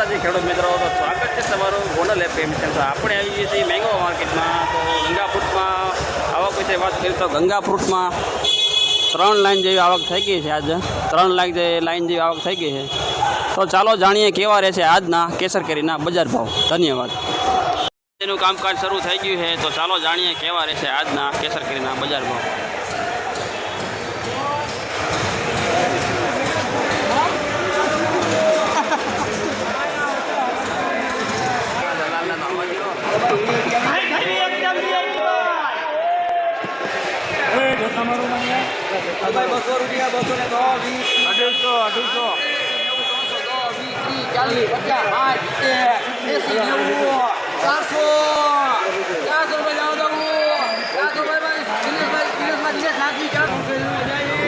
માતાજી ખેડૂત મિત્રો, તો સ્વાગત છે તમારું ગોંડલ એફએમ ચેનલ. આપણે આવી ગઈએ છીએ મેંગો માર્કેટમાં. તો ગંગા ફ્રૂટમાં આવક વિશે વાત કરીએ તો ગંગા ફ્રૂટમાં 3 લાઈન જેવી આવક થઈ ગઈ છે. આજે 3 લાઈન જેવી આવક થઈ ગઈ છે. તો ચાલો જાણીએ કેવા રહેશે આજના કેસર કેરીના બજાર ભાવ. ધન્યવાદ. એનું કામકાજ શરૂ થઈ ગયું છે, તો ચાલો જાણીએ કેવા રહેશે આજના કેસર કેરીના બજાર ભાવ.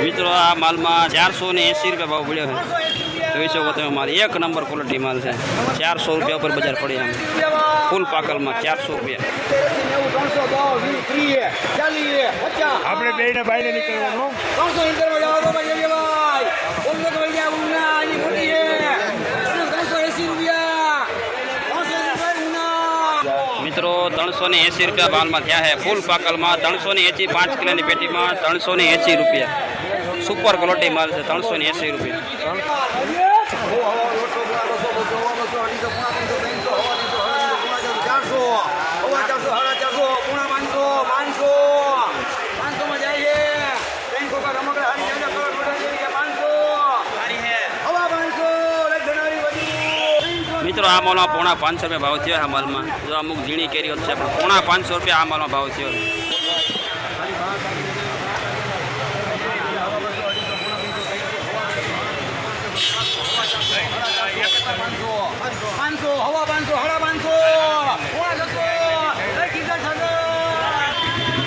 મિત્રો આ માલમાં 480 રૂપિયા ભાવ પડ્યો છે. જોઈ શકો તમે, મારી 1 નંબર ક્વોલિટી માલ છે. 400 રૂપિયા ઉપર બજાર પડી એમ ફૂલ પાકલમાં 400 રૂપિયા. આપણે બેને બાઈને નીકળવાનું. મિત્રો 380 રૂપિયા માલમાં થયા છે ફૂલ પાકલમાં. 380 5 કિલોની પેટીમાં 380 રૂપિયા. સુપર ક્વોલિટી માલ છે. 380 રૂપિયા. મિત્રો આ માલમાં પોણા 500 રૂપિયા ભાવ થયો. આ માલમાં જો અમુક ઝીણી કેરીઓ છે, પણ પોણા 500 રૂપિયા આ માલમાં ભાવ થયો.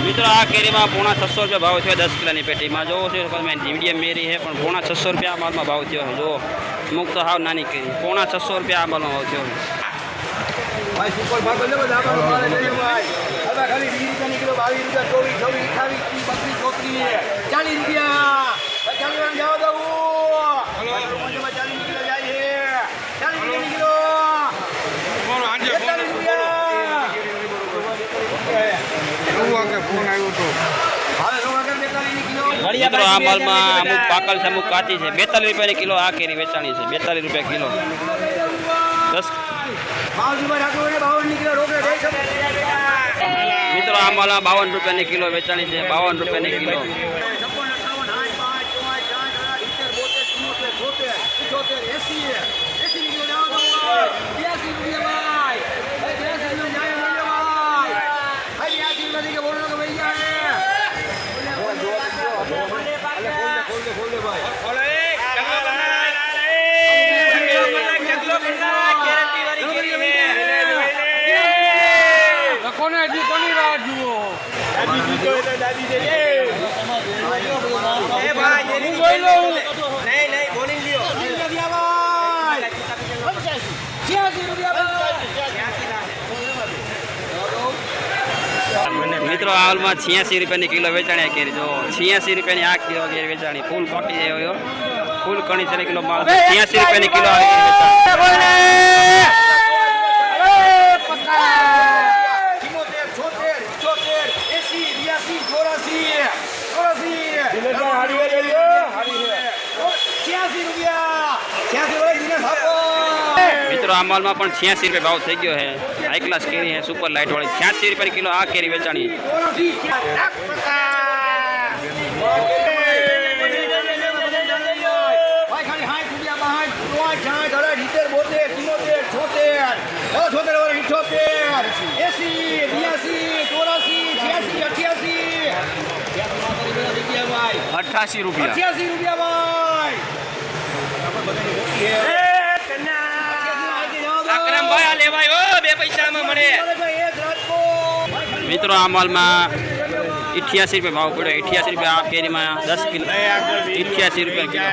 મિત્રો આ કેરીમાં પોણા 600 રૂપિયા ભાવ થયો 10 કિલોની પેટીમાં. જોવો છો તમે, મીડિયમ મેરી છે, પણ પોણા 600 રૂપિયા આ માલમાં ભાવ થયો. જો અમુક તો હાવ નાની કેરી પોણા 600 રૂપિયા આ માલમાં ભાવ થયો. ભાઈ સુપર ભાગ લે બધા આપણો માલ લઈએ ભાઈ. હવે ખાલી 20 રૂપિયાની કિલો, 22 રૂપિયા, 24, 28, 32, 33, 40 રૂપિયા. 40 જાવ દઉં. હલો 40 કિલો જાય છે. 40 રૂપિયાની કિલો. કોણ આંજે ફોન મિત્રો આ માલમાં અમુક પાકલ છે, અમુક કાચી છે. 42 રૂપિયાની કિલો આ કેરી વેચાણી છે. 42 રૂપિયા કિલો. 10 મિત્રો આ માલમાં 52 રૂપિયાની કિલો વેચાણી છે. 52 રૂપિયાની કિલો. મિત્રો આ હાલમાં 86 રૂપિયાની કિલો વેચાણી કેરી. જો 86 રૂપિયાની આ કિલો કેરી વેચાણી. ફૂલ પાકી જાય, ફૂલ કણી છે કિલો માલ. 86 રૂપિયાની કિલો આ કેરી વેચાણી. મિત્રો આ માલમાં પણ 86 રૂપિયા ભાવ થઈ ગયો છે. હાઈ ક્લાસ કેરી છે, સુપર લાઇટ વાળી. 86 રૂપિયાની કિલો આ કેરી વેચાણી. ₹88 મિત્રો આ માલમાં 88 રૂપિયા ભાવ પડ્યો. 88 રૂપિયા આ કેરીમાં 10 કિલો. 88 રૂપિયા કિલો.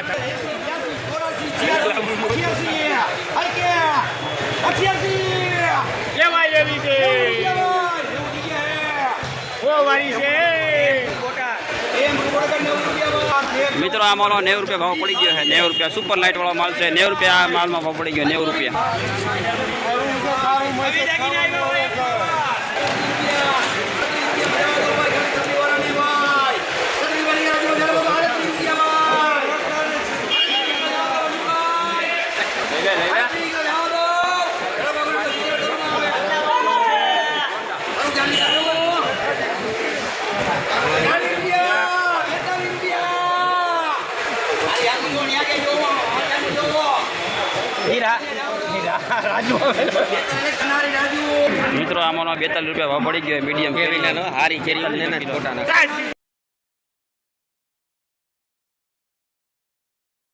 મિત્રો આ માલમાં 90 રૂપિયા ભાવ પડી ગયો છે 90 રૂપિયા સુપર લાઇટ વાળો માલ છે 90 રૂપિયા આ માલમાં ભાવ પડી ગયો 90 રૂપિયા મિત્રો આમાં 42 રૂપિયા ભાવ પડી ગયો મીડિયમ કેરી હારી કેરી